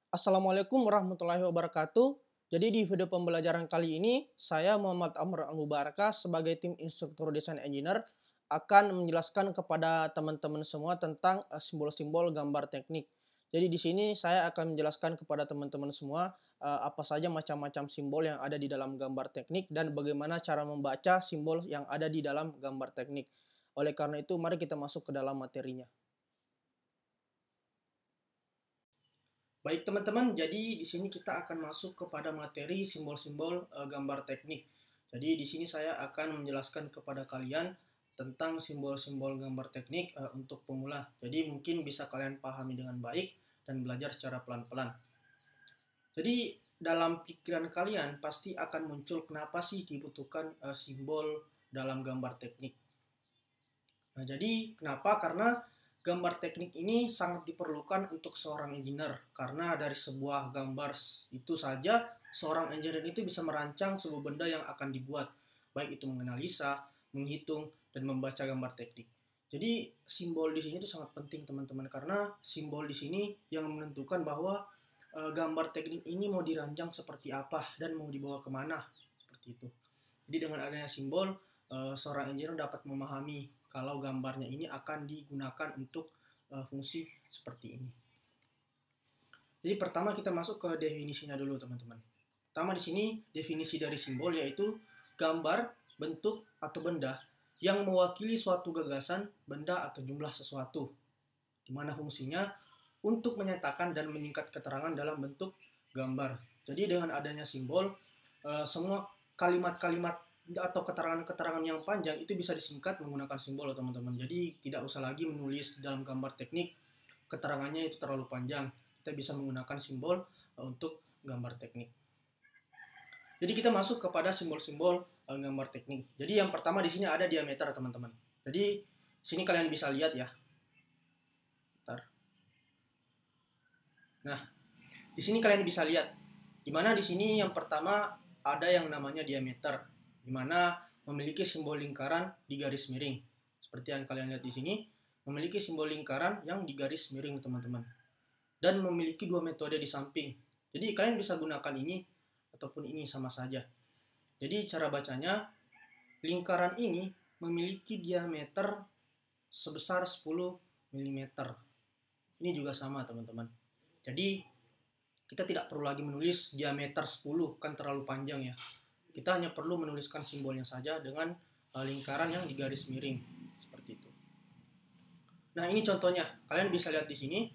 Assalamualaikum warahmatullahi wabarakatuh. Jadi di video pembelajaran kali ini, saya Muhammad Amr Abu Baraka sebagai tim instruktur desain engineer akan menjelaskan kepada teman-teman semua tentang simbol-simbol gambar teknik. Jadi di sini saya akan menjelaskan kepada teman-teman semua apa saja macam-macam simbol yang ada di dalam gambar teknik dan bagaimana cara membaca simbol yang ada di dalam gambar teknik. Oleh karena itu, mari kita masuk ke dalam materinya. Baik teman-teman, jadi di sini kita akan masuk kepada materi simbol-simbol gambar teknik. Jadi di sini saya akan menjelaskan kepada kalian tentang simbol-simbol gambar teknik untuk pemula. Jadi mungkin bisa kalian pahami dengan baik dan belajar secara pelan-pelan. Jadi dalam pikiran kalian pasti akan muncul kenapa sih dibutuhkan simbol dalam gambar teknik. Nah, jadi kenapa? Karena gambar teknik ini sangat diperlukan untuk seorang engineer karena dari sebuah gambar itu saja seorang engineer itu bisa merancang sebuah benda yang akan dibuat, baik itu menganalisa, menghitung, dan membaca gambar teknik. Jadi simbol di sini itu sangat penting teman-teman karena simbol di sini yang menentukan bahwa gambar teknik ini mau dirancang seperti apa dan mau dibawa kemana seperti itu. Jadi dengan adanya simbol seorang engineer dapat memahami kalau gambarnya ini akan digunakan untuk fungsi seperti ini. Jadi pertama kita masuk ke definisinya dulu teman-teman. Pertama di sini definisi dari simbol yaitu gambar, bentuk, atau benda yang mewakili suatu gagasan, benda, atau jumlah sesuatu. Di mana fungsinya untuk menyatakan dan meningkat keterangan dalam bentuk gambar. Jadi dengan adanya simbol, semua kalimat-kalimat atau keterangan-keterangan yang panjang itu bisa disingkat menggunakan simbol teman-teman. Jadi tidak usah lagi menulis dalam gambar teknik keterangannya itu terlalu panjang. Kita bisa menggunakan simbol untuk gambar teknik. Jadi kita masuk kepada simbol-simbol gambar teknik. Jadi yang pertama di sini ada diameter teman-teman. Jadi sini kalian bisa lihat ya. Bentar. Nah, di sini kalian bisa lihat. Di mana di sini yang pertama ada yang namanya diameter, di mana memiliki simbol lingkaran di garis miring. Seperti yang kalian lihat di sini, memiliki simbol lingkaran yang di garis miring, teman-teman. Dan memiliki dua metode di samping. Jadi kalian bisa gunakan ini ataupun ini sama saja. Jadi cara bacanya, lingkaran ini memiliki diameter sebesar 10 mm. Ini juga sama, teman-teman. Jadi kita tidak perlu lagi menulis diameter 10, kan terlalu panjang ya. Kita hanya perlu menuliskan simbolnya saja dengan lingkaran yang di garis miring. Seperti itu. Nah ini contohnya, kalian bisa lihat di sini.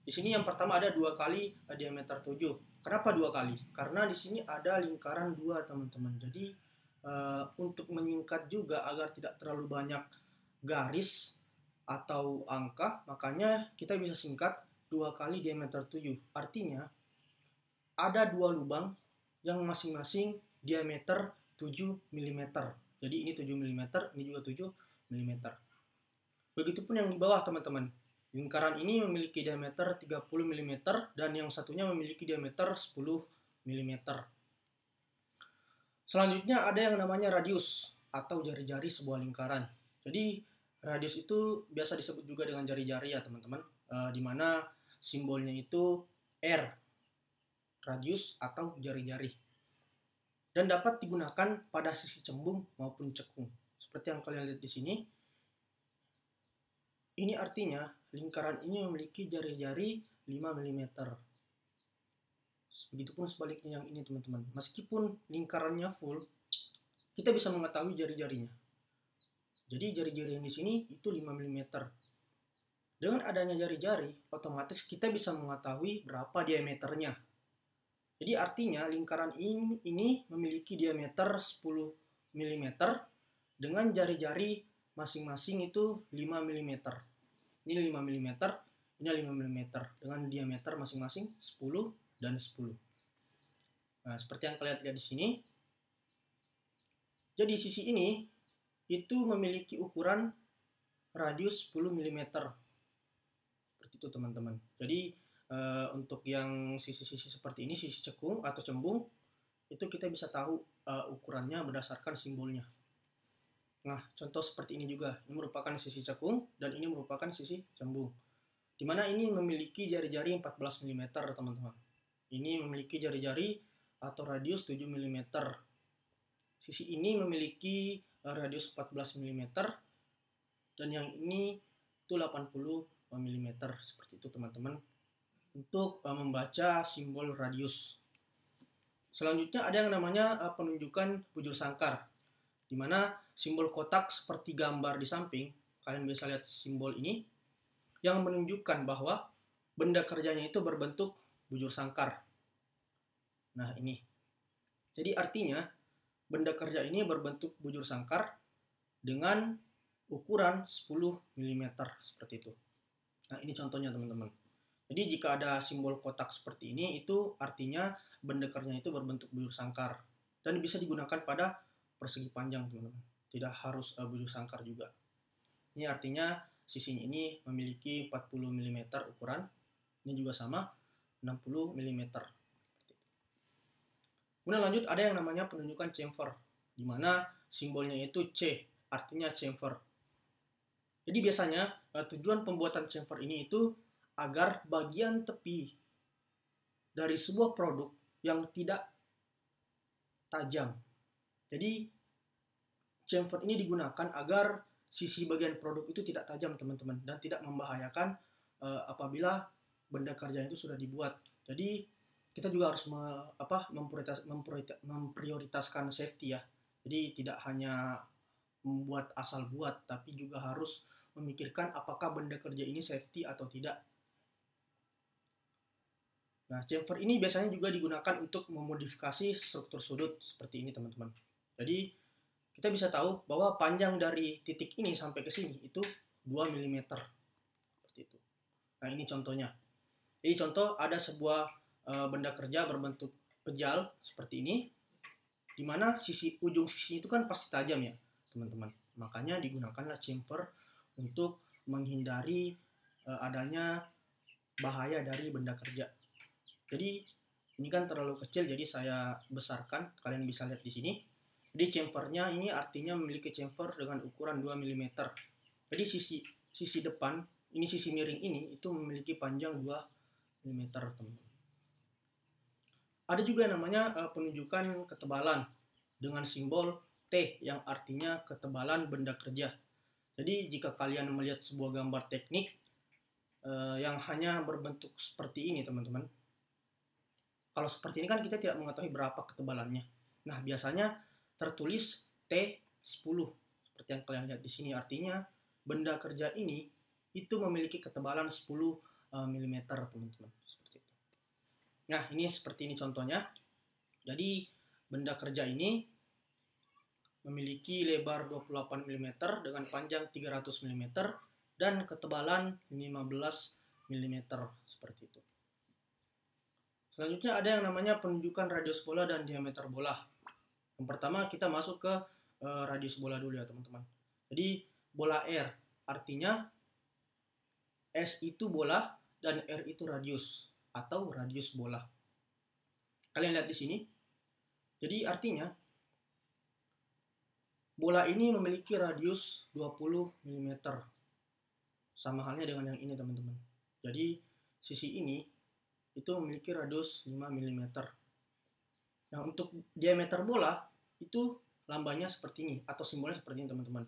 Di sini yang pertama ada 2 kali diameter 7. Kenapa 2 kali? Karena di sini ada lingkaran 2 teman-teman. Jadi untuk menyingkat juga agar tidak terlalu banyak garis atau angka, makanya kita bisa singkat 2 kali diameter 7. Artinya ada 2 lubang yang masing-masing diameter 7 mm. Jadi ini 7 mm, ini juga 7 mm. Begitupun yang di bawah teman-teman. Lingkaran ini memiliki diameter 30 mm dan yang satunya memiliki diameter 10 mm. Selanjutnya ada yang namanya radius atau jari-jari sebuah lingkaran. Jadi radius itu biasa disebut juga dengan jari-jari ya teman-teman. Di mana simbolnya itu R, radius atau jari-jari. Dan dapat digunakan pada sisi cembung maupun cekung. Seperti yang kalian lihat di sini. Ini artinya lingkaran ini memiliki jari-jari 5 mm. Begitupun sebaliknya yang ini teman-teman. Meskipun lingkarannya full, kita bisa mengetahui jari-jarinya. Jadi jari-jari yang di sini itu 5 mm. Dengan adanya jari-jari, otomatis kita bisa mengetahui berapa diameternya. Jadi artinya lingkaran ini memiliki diameter 10 mm dengan jari-jari masing-masing itu 5 mm. Ini 5 mm, ini 5 mm dengan diameter masing-masing 10 dan 10. Nah, seperti yang kalian lihat di sini. Jadi sisi ini itu memiliki ukuran radius 10 mm. Seperti itu teman-teman. Jadi untuk yang sisi-sisi seperti ini, sisi cekung atau cembung, itu kita bisa tahu ukurannya berdasarkan simbolnya. Nah, contoh seperti ini juga. Ini merupakan sisi cekung dan ini merupakan sisi cembung. Di mana ini memiliki jari-jari 14 mm, teman-teman. ini memiliki jari-jari atau radius 7 mm. Sisi ini memiliki radius 14 mm dan yang ini itu 80 mm. Seperti itu teman-teman untuk membaca simbol radius. Selanjutnya ada yang namanya penunjukan bujur sangkar, di mana simbol kotak seperti gambar di samping, kalian bisa lihat simbol ini, yang menunjukkan bahwa benda kerjanya itu berbentuk bujur sangkar. Nah ini. Jadi artinya benda kerja ini berbentuk bujur sangkar dengan ukuran 10 mm seperti itu. Nah ini contohnya teman-teman. Jadi jika ada simbol kotak seperti ini, itu artinya benda kerjanya itu berbentuk bujur sangkar. Dan bisa digunakan pada persegi panjang teman-teman. Tidak harus bujur sangkar juga. Ini artinya sisinya ini memiliki 40 mm ukuran. Ini juga sama 60 mm. Kemudian lanjut ada yang namanya penunjukan chamfer, di mana simbolnya itu C, artinya chamfer. Jadi biasanya tujuan pembuatan chamfer ini itu agar bagian tepi dari sebuah produk yang tidak tajam. Jadi chamfer ini digunakan agar sisi bagian produk itu tidak tajam teman-teman, dan tidak membahayakan apabila benda kerja itu sudah dibuat. Jadi kita juga harus memprioritaskan safety ya. Jadi tidak hanya membuat asal buat, tapi juga harus memikirkan apakah benda kerja ini safety atau tidak. Nah, chamfer ini biasanya juga digunakan untuk memodifikasi struktur sudut seperti ini teman-teman. Jadi kita bisa tahu bahwa panjang dari titik ini sampai ke sini itu 2 mm. Seperti itu. Nah, ini contohnya. Jadi contoh ada sebuah benda kerja berbentuk pejal seperti ini, di mana ujung sisi itu kan pasti tajam ya teman-teman. Makanya digunakanlah chamfer untuk menghindari adanya bahaya dari benda kerja. Jadi ini kan terlalu kecil, jadi saya besarkan, kalian bisa lihat di sini. Jadi chamfernya ini artinya memiliki chamfer dengan ukuran 2 mm. Jadi sisi depan, ini sisi miring ini itu memiliki panjang 2 mm teman-teman. Ada juga yang namanya penunjukan ketebalan dengan simbol T yang artinya ketebalan benda kerja. Jadi jika kalian melihat sebuah gambar teknik yang hanya berbentuk seperti ini teman-teman. Kalau seperti ini kan kita tidak mengetahui berapa ketebalannya. Nah biasanya tertulis T10 seperti yang kalian lihat di sini. Artinya benda kerja ini itu memiliki ketebalan 10 mm teman-teman. Nah, ini seperti ini contohnya. Jadi, benda kerja ini memiliki lebar 28 mm dengan panjang 300 mm dan ketebalan 15 mm seperti itu. Selanjutnya ada yang namanya penunjukan radius bola dan diameter bola. Yang pertama kita masuk ke radius bola dulu ya teman-teman. Jadi, bola R artinya S itu bola dan R itu radius atau radius bola. Kalian lihat di sini. Jadi artinya bola ini memiliki radius 20 mm. Sama halnya dengan yang ini teman-teman. Jadi sisi ini itu memiliki radius 5 mm. Nah, untuk diameter bola itu lambangnya seperti ini atau simbolnya seperti ini teman-teman.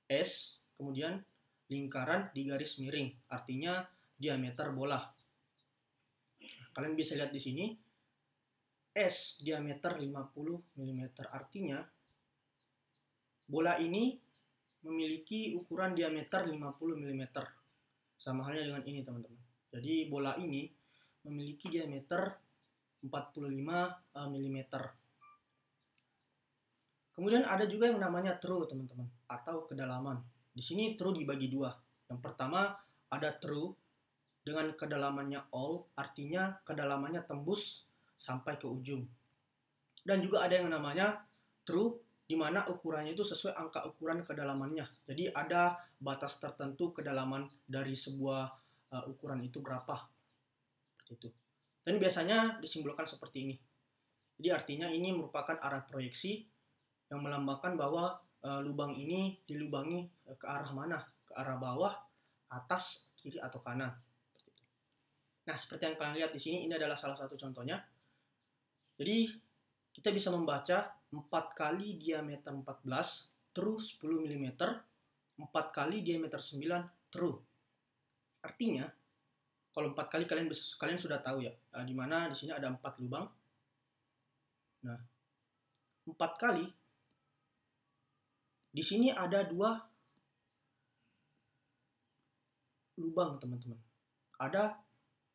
S kemudian lingkaran di garis miring, artinya diameter bola. Kalian bisa lihat di sini, S diameter 50 mm, artinya bola ini memiliki ukuran diameter 50 mm. Sama halnya dengan ini teman-teman. Jadi bola ini memiliki diameter 45 mm. Kemudian ada juga yang namanya true teman-teman, atau kedalaman. Di sini true dibagi dua. Yang pertama ada true dengan kedalamannya all, artinya kedalamannya tembus sampai ke ujung. Dan juga ada yang namanya true, di mana ukurannya itu sesuai angka ukuran kedalamannya. Jadi ada batas tertentu kedalaman dari sebuah ukuran itu berapa. Seperti itu. Dan biasanya disimbolkan seperti ini. Jadi artinya ini merupakan arah proyeksi yang melambangkan bahwa lubang ini dilubangi ke arah mana? Ke arah bawah, atas, kiri, atau kanan. Nah, seperti yang kalian lihat di sini, ini adalah salah satu contohnya. Jadi, kita bisa membaca 4 kali diameter 14 true 10 mm, 4 kali diameter 9 true. Artinya, kalau 4 kali kalian sudah tahu ya, di mana di sini ada 4 lubang. Nah, 4 kali di sini ada 2 lubang, teman-teman. Ada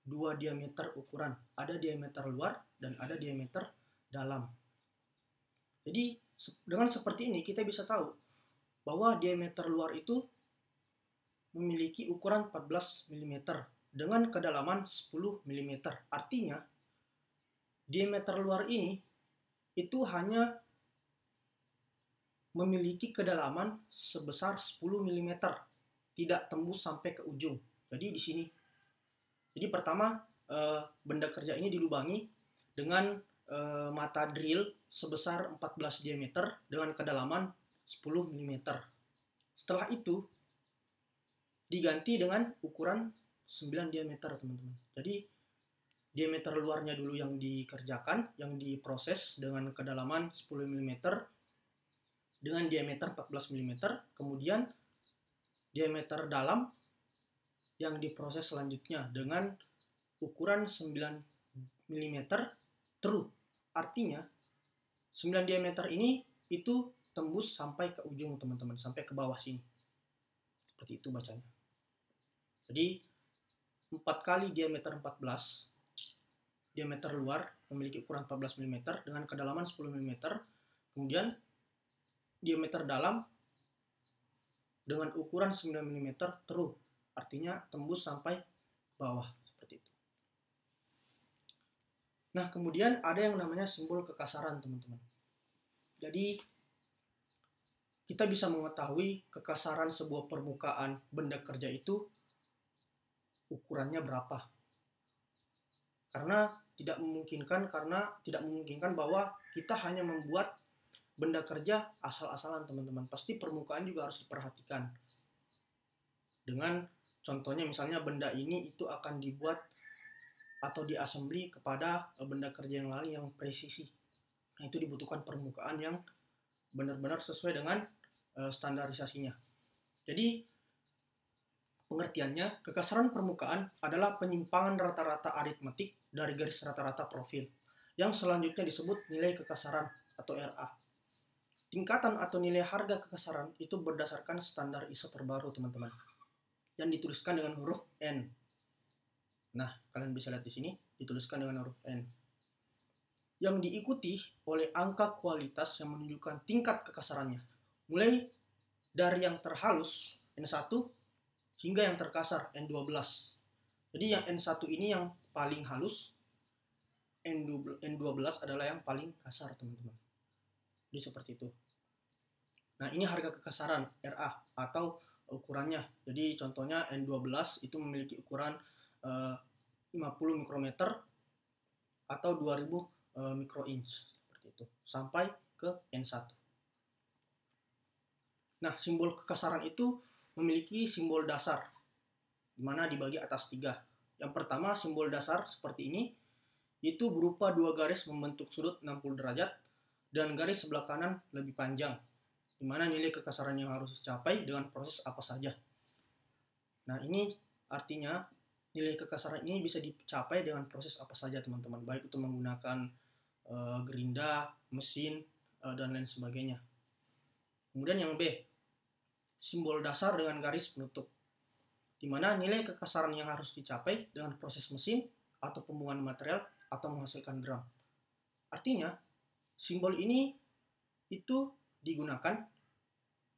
2 diameter ukuran, ada diameter luar dan ada diameter dalam. Jadi dengan seperti ini kita bisa tahu bahwa diameter luar itu memiliki ukuran 14 mm dengan kedalaman 10 mm. Artinya diameter luar ini itu hanya memiliki kedalaman sebesar 10 mm, tidak tembus sampai ke ujung. Jadi di sini. Jadi pertama benda kerja ini dilubangi dengan mata drill sebesar 14 diameter dengan kedalaman 10 mm. Setelah itu diganti dengan ukuran 9 diameter, teman-teman. Jadi diameter luarnya dulu yang dikerjakan, yang diproses dengan kedalaman 10 mm dengan diameter 14 mm, kemudian diameter dalam yang diproses selanjutnya dengan ukuran 9 mm true. Artinya 9 diameter ini itu tembus sampai ke ujung, teman-teman, sampai ke bawah sini. Seperti itu bacanya. Jadi 4 kali diameter 14, diameter luar memiliki ukuran 14 mm dengan kedalaman 10 mm, kemudian diameter dalam dengan ukuran 9 mm true, artinya tembus sampai ke bawah, seperti itu. Nah, kemudian ada yang namanya simbol kekasaran, teman-teman. Jadi kita bisa mengetahui kekasaran sebuah permukaan benda kerja itu ukurannya berapa. Karena tidak memungkinkan bahwa kita hanya membuat benda kerja asal-asalan, teman-teman. Pasti permukaan juga harus diperhatikan. Dengan contohnya misalnya benda ini itu akan dibuat atau diassembly kepada benda kerja yang lain yang presisi. Nah, itu dibutuhkan permukaan yang benar-benar sesuai dengan standarisasinya. Jadi pengertiannya, kekasaran permukaan adalah penyimpangan rata-rata aritmetik dari garis rata-rata profil, yang selanjutnya disebut nilai kekasaran atau RA. Tingkatan atau nilai harga kekasaran itu berdasarkan standar ISO terbaru, teman-teman, yang dituliskan dengan huruf N. Nah, kalian bisa lihat di sini, dituliskan dengan huruf N. Yang diikuti oleh angka kualitas yang menunjukkan tingkat kekasarannya. Mulai dari yang terhalus, N1, hingga yang terkasar, N12. Jadi yang N1 ini yang paling halus, N12 adalah yang paling kasar, teman-teman. Jadi seperti itu. Nah, ini harga kekasaran, RA, atau ukurannya. Jadi contohnya N12 itu memiliki ukuran 50 mikrometer atau 2000 mikroinch, seperti itu, sampai ke N1. Nah, simbol kekasaran itu memiliki simbol dasar, di mana dibagi atas 3. Yang pertama, simbol dasar seperti ini, itu berupa 2 garis membentuk sudut 60 derajat, dan garis sebelah kanan lebih panjang, di mana nilai kekasaran yang harus dicapai dengan proses apa saja. Nah, ini artinya nilai kekasaran ini bisa dicapai dengan proses apa saja, teman-teman, baik itu menggunakan gerinda, mesin, dan lain sebagainya. Kemudian yang B, simbol dasar dengan garis penutup, di mana nilai kekasaran yang harus dicapai dengan proses mesin atau pembuangan material atau menghasilkan drum. Artinya, simbol ini itu digunakan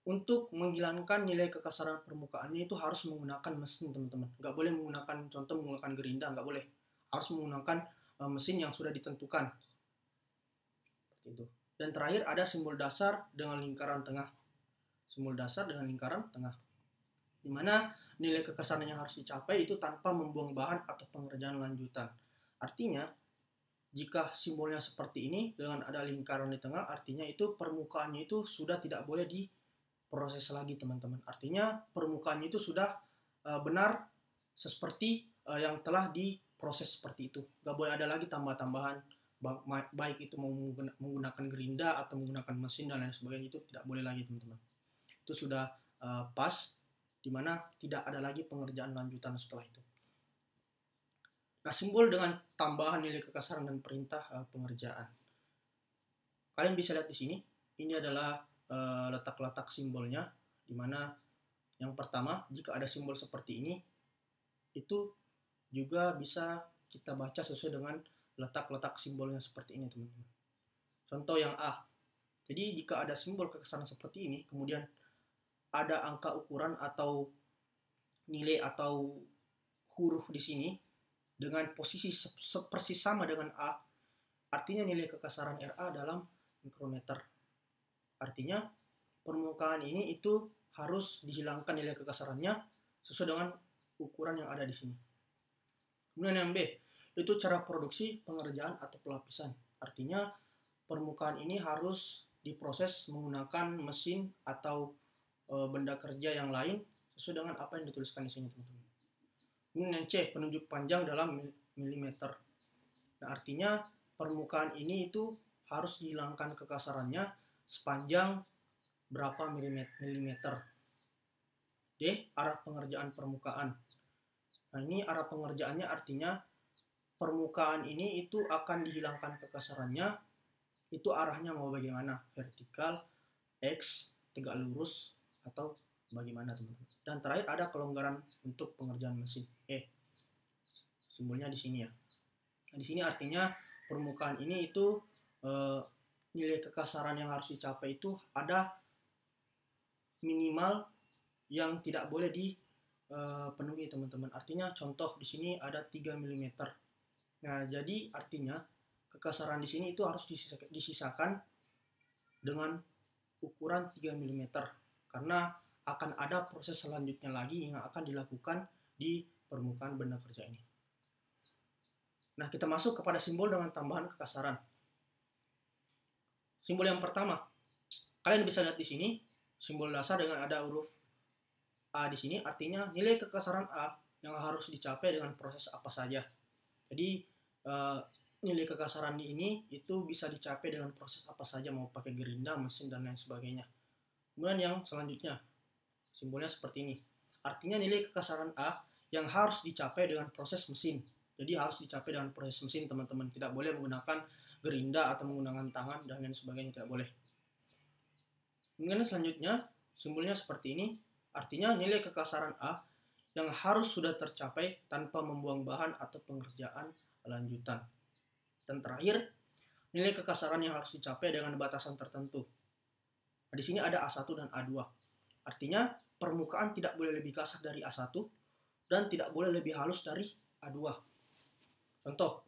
untuk menghilangkan nilai kekasaran permukaannya itu harus menggunakan mesin, teman-teman. Nggak boleh menggunakan gerinda, nggak boleh. Harus menggunakan mesin yang sudah ditentukan. Seperti itu. Dan terakhir ada simbol dasar dengan lingkaran tengah. Simbol dasar dengan lingkaran tengah, di mana nilai kekasaran yang harus dicapai itu tanpa membuang bahan atau pengerjaan lanjutan. Artinya, jika simbolnya seperti ini dengan ada lingkaran di tengah, artinya itu permukaannya itu sudah tidak boleh diproses lagi, teman-teman. Artinya permukaannya itu sudah benar seperti yang telah proses seperti itu. Gak boleh ada lagi tambah-tambahan, baik itu mau menggunakan gerinda atau menggunakan mesin dan lain sebagainya, itu tidak boleh lagi teman-teman. Itu sudah pas, dimana tidak ada lagi pengerjaan lanjutan setelah itu. Nah, simbol dengan tambahan nilai kekasaran dan perintah pengerjaan. Kalian bisa lihat di sini, ini adalah letak-letak simbolnya, dimana yang pertama, jika ada simbol seperti ini, itu juga bisa kita baca sesuai dengan letak-letak simbolnya seperti ini, teman-teman. Contoh yang A. Jadi jika ada simbol kekasaran seperti ini, kemudian ada angka ukuran atau nilai atau huruf di sini dengan posisi persis sama dengan A, artinya nilai kekasaran RA dalam mikrometer. Artinya permukaan ini itu harus dihilangkan nilai kekasarannya sesuai dengan ukuran yang ada di sini. Kemudian yang B, itu cara produksi, pengerjaan, atau pelapisan. Artinya permukaan ini harus diproses menggunakan mesin atau benda kerja yang lain sesuai dengan apa yang dituliskan di sini, teman-teman. Kemudian yang C, penunjuk panjang dalam milimeter. Nah, artinya permukaan ini itu harus dihilangkan kekasarannya sepanjang berapa milimeter. D, arah pengerjaan permukaan. Nah, ini arah pengerjaannya artinya permukaan ini itu akan dihilangkan kekasarannya, itu arahnya mau bagaimana, vertikal, X, tegak lurus, atau bagaimana, teman-teman. Dan terakhir ada kelonggaran untuk pengerjaan mesin, E. Simbolnya di sini ya. Nah, di sini artinya permukaan ini itu nilai kekasaran yang harus dicapai itu ada minimal yang tidak boleh dipenuhi, teman-teman. Artinya contoh di sini ada 3 mm. Nah, jadi artinya kekasaran di sini itu harus disisakan dengan ukuran 3 mm karena akan ada proses selanjutnya lagi yang akan dilakukan di permukaan benda kerja ini. Nah, kita masuk kepada simbol dengan tambahan kekasaran. Simbol yang pertama, kalian bisa lihat di sini, simbol dasar dengan ada huruf A di sini, artinya nilai kekasaran A yang harus dicapai dengan proses apa saja. Jadi, nilai kekasaran ini itu bisa dicapai dengan proses apa saja, mau pakai gerinda, mesin, dan lain sebagainya. Kemudian yang selanjutnya, simbolnya seperti ini. Artinya nilai kekasaran A yang harus dicapai dengan proses mesin. Jadi harus dicapai dengan proses mesin, teman-teman. Tidak boleh menggunakan gerinda atau menggunakan tangan dan lain sebagainya, tidak boleh. Kemudian selanjutnya, simbolnya seperti ini. Artinya nilai kekasaran A yang harus sudah tercapai tanpa membuang bahan atau pengerjaan lanjutan. Dan terakhir, nilai kekasaran yang harus dicapai dengan batasan tertentu. Nah, di sini ada A1 dan A2. Artinya permukaan tidak boleh lebih kasar dari A1 dan tidak boleh lebih halus dari A2. Contoh,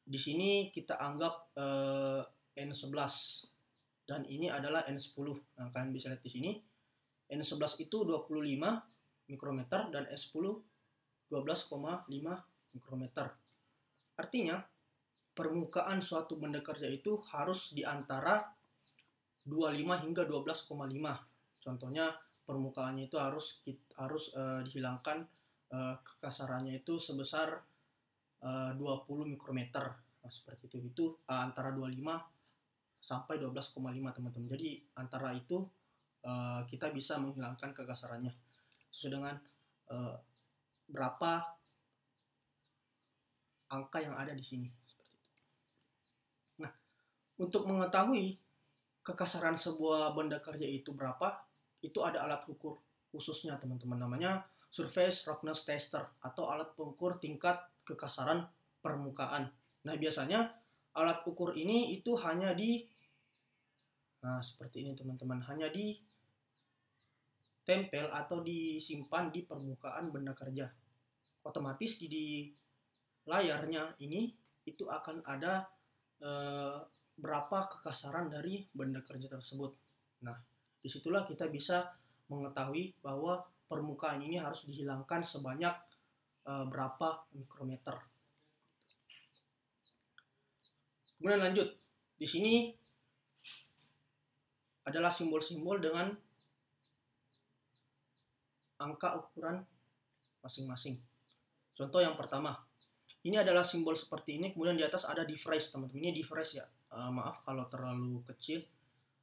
di sini kita anggap N11 dan ini adalah N10. Nah, kalian bisa lihat di sini. N11 itu 25 mikrometer dan S10 12,5 mikrometer. Artinya permukaan suatu benda kerja itu harus di antara 25 hingga 12,5. Contohnya permukaannya itu harus dihilangkan kekasarannya itu sebesar 20 mikrometer. Nah, seperti itu. Itu antara 25 sampai 12,5, teman-teman. Jadi antara itu kita bisa menghilangkan kekasarannya sesuai dengan berapa angka yang ada di sini. Nah, untuk mengetahui kekasaran sebuah benda kerja itu berapa, itu ada alat ukur khususnya, teman-teman. Namanya Surface Roughness Tester atau alat pengukur tingkat kekasaran permukaan. Nah, biasanya alat ukur ini itu hanya seperti ini, teman-teman. Hanya ditempel atau disimpan di permukaan benda kerja. Otomatis di layarnya ini itu akan ada berapa kekasaran dari benda kerja tersebut. Nah, disitulah kita bisa mengetahui bahwa permukaan ini harus dihilangkan sebanyak berapa mikrometer. Kemudian lanjut, di sini adalah simbol-simbol dengan angka ukuran masing-masing. Contoh yang pertama, ini adalah simbol seperti ini, kemudian di atas ada device teman-teman. Ini device ya, maaf kalau terlalu kecil.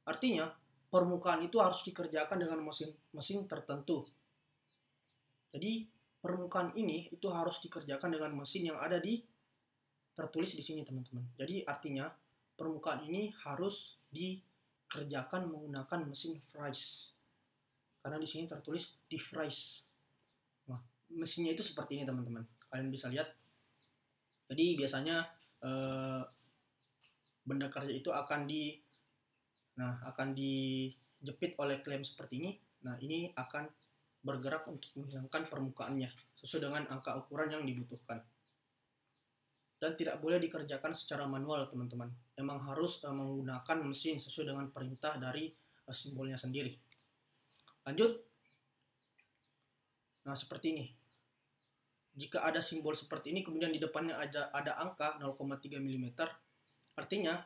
Artinya permukaan itu harus dikerjakan dengan mesin tertentu. Jadi permukaan ini itu harus dikerjakan dengan mesin yang ada tertulis di sini teman-teman. Jadi artinya permukaan ini harus dikerjakan menggunakan mesin Fries. Karena di sini tertulis device. Nah, mesinnya itu seperti ini teman-teman. Kalian bisa lihat. Jadi biasanya benda kerja itu akan dijepit oleh klem seperti ini. Nah, ini akan bergerak untuk menghilangkan permukaannya sesuai dengan angka ukuran yang dibutuhkan. Dan tidak boleh dikerjakan secara manual, teman-teman. Memang harus menggunakan mesin sesuai dengan perintah dari simbolnya sendiri. Lanjut. Nah, seperti ini. Jika ada simbol seperti ini, kemudian di depannya ada angka 0,3 mm, artinya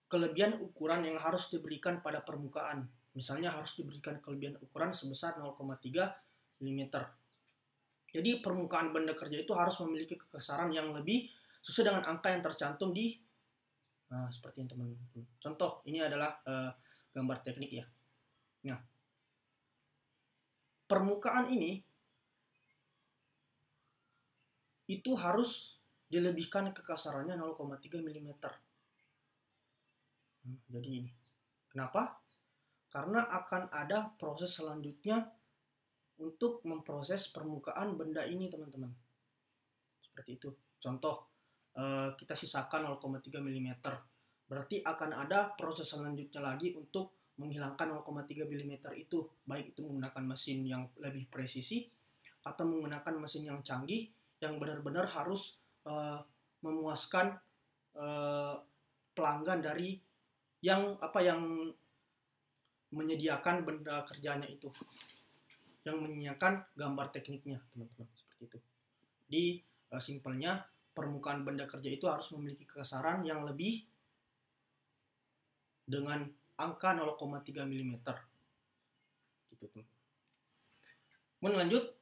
kelebihan ukuran yang harus diberikan pada permukaan. Misalnya harus diberikan kelebihan ukuran sebesar 0,3 mm. Jadi permukaan benda kerja itu harus memiliki kekesaran yang lebih sesuai dengan angka yang tercantum di, nah seperti ini teman-teman. Contoh, ini adalah gambar teknik ya. Nah, permukaan ini itu harus dilebihkan kekasarannya 0,3 mm. Jadi ini. Kenapa? Karena akan ada proses selanjutnya untuk memproses permukaan benda ini, teman-teman. Seperti itu. Contoh, kita sisakan 0,3 mm. Berarti akan ada proses selanjutnya lagi untuk menghilangkan 0,3 mm itu. Baik itu menggunakan mesin yang lebih presisi atau menggunakan mesin yang canggih yang benar-benar harus memuaskan pelanggan dari yang menyediakan benda kerjanya itu, yang menyediakan gambar tekniknya, teman-teman, seperti itu. Di simpelnya permukaan benda kerja itu harus memiliki kekesaran yang lebih dengan angka 0,3 mm. Gitu, teman. Kemudian lanjut.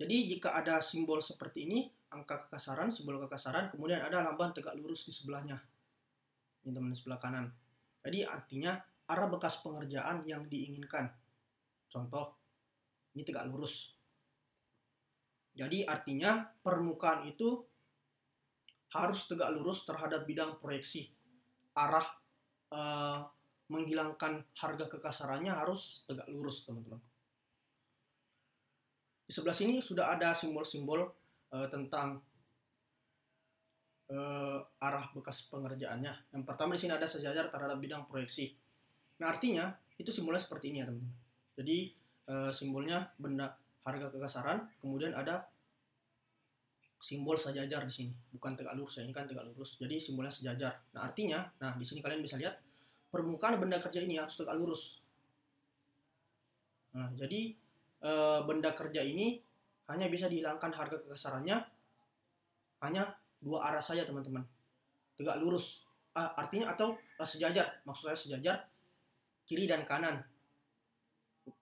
Jadi jika ada simbol seperti ini, angka kekasaran, simbol kekasaran, kemudian ada lambang tegak lurus di sebelahnya. Ini teman-teman sebelah kanan. Jadi artinya arah bekas pengerjaan yang diinginkan. Contoh, ini tegak lurus. Jadi artinya permukaan itu harus tegak lurus terhadap bidang proyeksi. Arah menghilangkan harga kekasarannya harus tegak lurus, teman-teman. Di sebelah sini sudah ada simbol-simbol tentang arah bekas pengerjaannya. Yang pertama di sini ada sejajar terhadap bidang proyeksi. Nah, artinya itu simbolnya seperti ini ya, teman-teman. Jadi simbolnya benda harga kekasaran, kemudian ada simbol sejajar di sini, bukan tegak lurus ya, ini kan tegak lurus. Jadi simbolnya sejajar. Nah, artinya, nah di sini kalian bisa lihat permukaan benda kerja ini harus tegak lurus. Nah, jadi benda kerja ini hanya bisa dihilangkan harga kekasarannya hanya dua arah saja, teman-teman. Tegak lurus. Artinya atau sejajar. Maksud saya sejajar kiri dan kanan.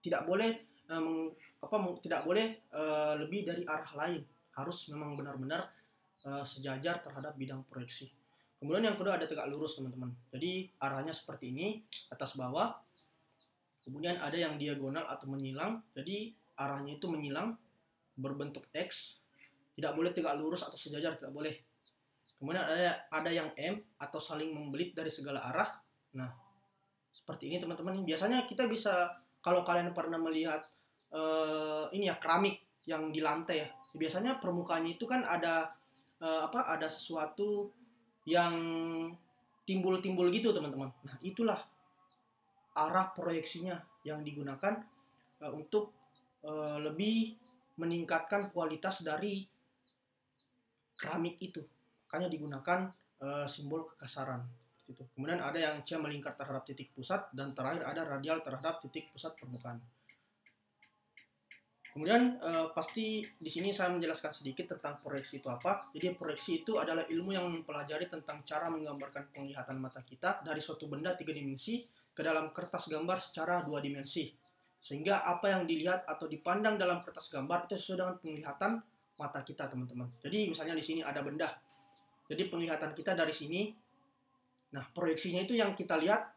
Tidak boleh lebih dari arah lain. Harus memang benar-benar sejajar terhadap bidang proyeksi. Kemudian yang kedua ada tegak lurus, teman-teman. Jadi arahnya seperti ini, atas bawah. Kemudian ada yang diagonal atau menyilang. Jadi arahnya itu menyilang berbentuk X. Tidak boleh tegak lurus atau sejajar, tidak boleh. Kemudian ada yang M atau saling membelit dari segala arah. Nah, seperti ini teman-teman. Biasanya kita bisa, kalau kalian pernah melihat ini ya, keramik yang di lantai ya. Biasanya permukaannya itu kan ada ada sesuatu yang timbul-timbul gitu, teman-teman. Nah, itulah arah proyeksinya yang digunakan untuk lebih meningkatkan kualitas dari keramik itu. Makanya digunakan simbol kekasaran. Gitu. Kemudian ada yang C melingkar terhadap titik pusat, dan terakhir ada radial terhadap titik pusat permukaan. Kemudian pasti di sini saya menjelaskan sedikit tentang proyeksi itu apa. Jadi proyeksi itu adalah ilmu yang mempelajari tentang cara menggambarkan penglihatan mata kita dari suatu benda 3 dimensi ke dalam kertas gambar secara 2 dimensi. Sehingga apa yang dilihat atau dipandang dalam kertas gambar itu sesuai dengan penglihatan mata kita, teman-teman. Jadi misalnya di sini ada benda. Jadi penglihatan kita dari sini. Nah, proyeksinya itu yang kita lihat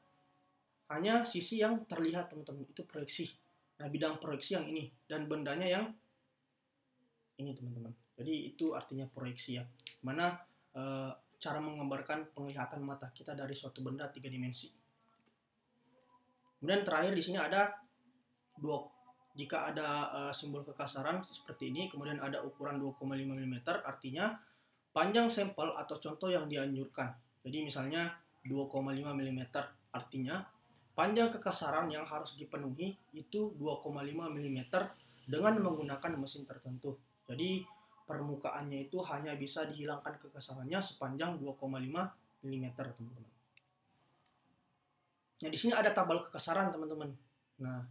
hanya sisi yang terlihat, teman-teman. Itu proyeksi. Nah, bidang proyeksi yang ini dan bendanya yang ini, teman-teman. Jadi itu artinya proyeksi ya. Mana cara menggambarkan penglihatan mata kita dari suatu benda 3 dimensi. Kemudian terakhir di sini ada dua. Jika ada simbol kekasaran seperti ini, kemudian ada ukuran 2,5 mm, artinya panjang sampel atau contoh yang dianjurkan. Jadi misalnya 2,5 mm, artinya panjang kekasaran yang harus dipenuhi itu 2,5 mm dengan menggunakan mesin tertentu. Jadi permukaannya itu hanya bisa dihilangkan kekasarannya sepanjang 2,5 mm, teman-teman. Nah, di sini ada tabel kekasaran, teman-teman. Nah,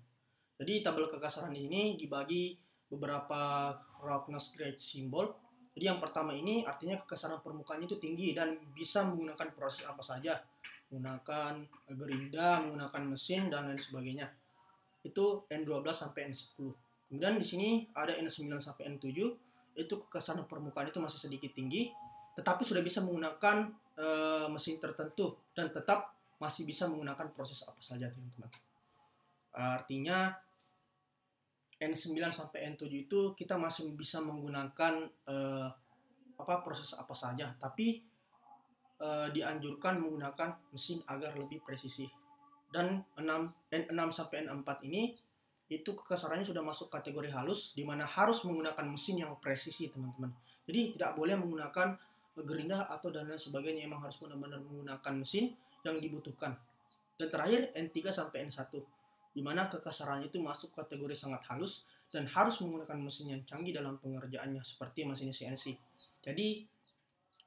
jadi tabel kekasaran ini dibagi beberapa roughness grade simbol. Jadi yang pertama ini artinya kekasaran permukaannya itu tinggi dan bisa menggunakan proses apa saja. Menggunakan gerinda, menggunakan mesin, dan lain sebagainya. Itu N12 sampai N10. Kemudian di sini ada N9 sampai N7. Itu kekasaran permukaan itu masih sedikit tinggi, tetapi sudah bisa menggunakan mesin tertentu dan tetap masih bisa menggunakan proses apa saja, teman-teman. Artinya N9 sampai N7 itu kita masih bisa menggunakan proses apa saja, tapi dianjurkan menggunakan mesin agar lebih presisi. Dan N6 sampai N4 ini itu kekasarannya sudah masuk kategori halus, di mana harus menggunakan mesin yang presisi, teman-teman. Jadi tidak boleh menggunakan gerinda atau dan lain sebagainya, memang harus benar-benar menggunakan mesin yang dibutuhkan. Dan terakhir N3 sampai N1, di mana kekasarannya itu masuk kategori sangat halus dan harus menggunakan mesin yang canggih dalam pengerjaannya seperti mesin CNC. Jadi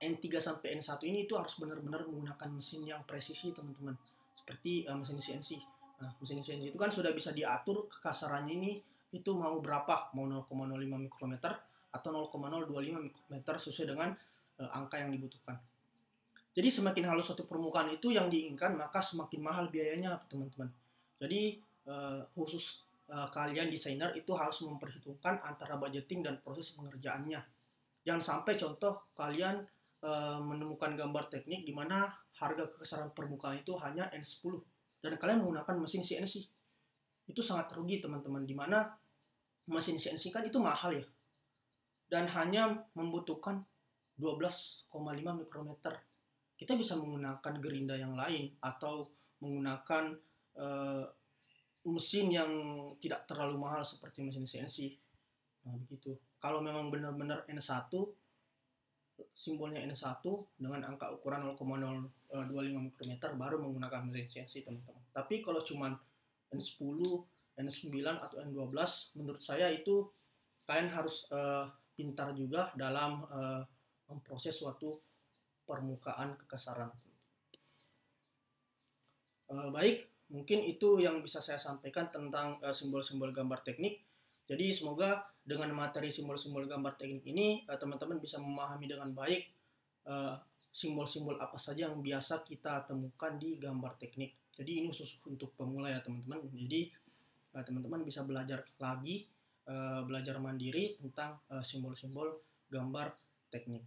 N3 sampai N1 ini itu harus benar-benar menggunakan mesin yang presisi, teman-teman. Seperti mesin CNC. Nah, mesin CNC itu kan sudah bisa diatur kekasarannya ini itu mau berapa, mau 0,05 mikrometer atau 0,025 mikrometer sesuai dengan angka yang dibutuhkan. Jadi semakin halus suatu permukaan itu yang diinginkan, maka semakin mahal biayanya, teman-teman. Jadi khusus kalian desainer itu harus memperhitungkan antara budgeting dan proses pengerjaannya. Jangan sampai contoh kalian menemukan gambar teknik di mana harga kekasaran permukaan itu hanya N10 dan kalian menggunakan mesin CNC. Itu sangat rugi, teman-teman, di mana mesin CNC kan itu mahal ya. Dan hanya membutuhkan 12,5 mikrometer. Kita bisa menggunakan gerinda yang lain atau menggunakan mesin yang tidak terlalu mahal seperti mesin CNC. Nah, begitu. Kalau memang benar-benar N1, simbolnya N1 dengan angka ukuran 0,025 mikrometer baru menggunakan mesin CNC, teman-teman. Tapi kalau cuma N10, N9 atau N12, menurut saya itu kalian harus pintar juga dalam memproses suatu permukaan kekasaran. Baik, mungkin itu yang bisa saya sampaikan tentang simbol-simbol gambar teknik. Jadi semoga dengan materi simbol-simbol gambar teknik ini teman-teman bisa memahami dengan baik simbol-simbol apa saja yang biasa kita temukan di gambar teknik. Jadi ini khusus untuk pemula ya, teman-teman. Jadi teman-teman bisa belajar lagi, belajar mandiri tentang simbol-simbol gambar teknik.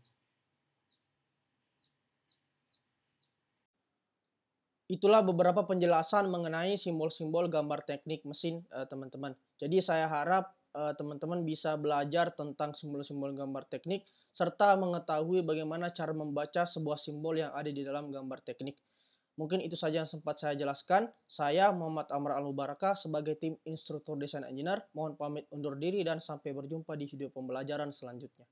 Itulah beberapa penjelasan mengenai simbol-simbol gambar teknik mesin, teman-teman. Jadi saya harap teman-teman bisa belajar tentang simbol-simbol gambar teknik serta mengetahui bagaimana cara membaca sebuah simbol yang ada di dalam gambar teknik. Mungkin itu saja yang sempat saya jelaskan. Saya Muhammad Amr Al-Mubarakah sebagai tim instruktur desain engineer. Mohon pamit undur diri dan sampai berjumpa di video pembelajaran selanjutnya.